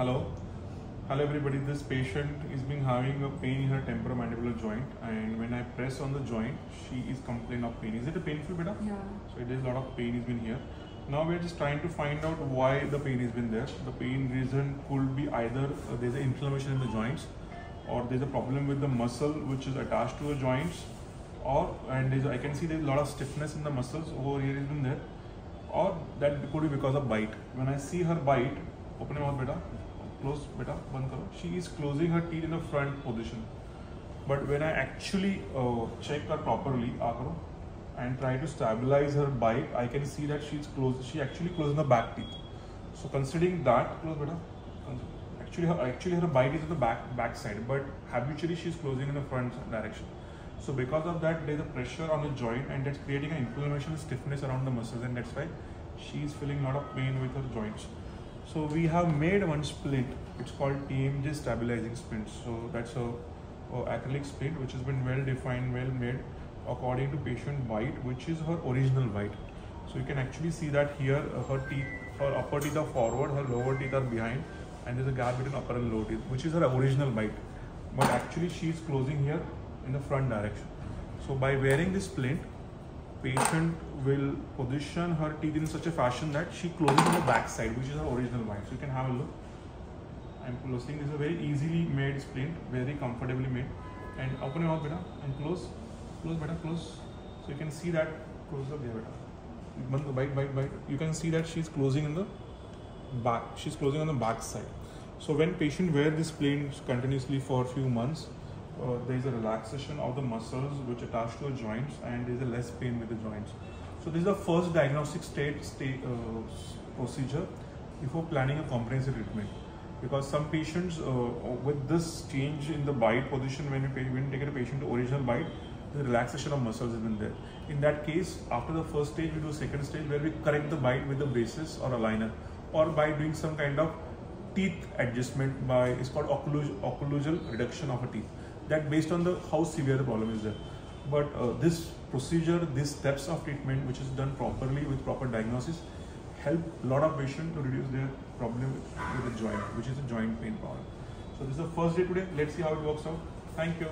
Hello. Hello everybody, this patient is been having a pain in her temporomandibular joint, and when I press on the joint, she is complaining of pain. Is it a painful beta? Yeah. So it is a lot of pain has been here. Now we are just trying to find out why the pain has been there. The pain reason could be either there's an inflammation in the joints, or there's a problem with the muscle which is attached to the joints, or I can see there's a lot of stiffness in the muscles over here has been there, or that could be because of bite. When I see her bite, open your mouth beta, close beta, band karo. She is closing her teeth in the front position. But when I actually check her properly, and try to stabilize her bite, I can see that she actually closing the back teeth. So considering that, close beta. Actually her bite is in the back side, but habitually she is closing in the front direction. So because of that, there is a pressure on the joint, and that's creating an inflammation and stiffness around the muscles, and that's why she is feeling a lot of pain with her joints. So we have made one splint. It's called TMJ stabilizing splint. So that's a acrylic splint which has been well defined, well made according to patient bite, which is her original bite. So you can actually see that here her upper teeth are forward, her lower teeth are behind, and there's a gap between upper and lower teeth, which is her original bite. But actually she is closing here in the front direction. So by wearing this splint, patient will position her teeth in such a fashion that she closes on the back side, which is her original bite. So you can have a look. I'm closing. This is a very easily made splint, very comfortably made. And open your mouth beta and close beta, close. So you can see that close up there beta. Bite. You can see that she's closing in the back. She's closing on the back side. So when patient wear this splint continuously for a few months, there is a relaxation of the muscles which attach to the joints, and there is a less pain with the joints. So this is the first diagnostic procedure before planning a comprehensive treatment. Because some patients with this change in the bite position, when we take a patient to original bite, the relaxation of muscles has been there. In that case, after the first stage, we do a second stage where we correct the bite with the braces or aligner, or by doing some kind of teeth adjustment it's called occlusal reduction of a teeth. That based on how severe the problem is there. But this procedure, these steps of treatment, which is done properly with proper diagnosis, help a lot of patients to reduce their problem with the joint, which is a joint pain problem. So this is the first day today. Let's see how it works out. Thank you.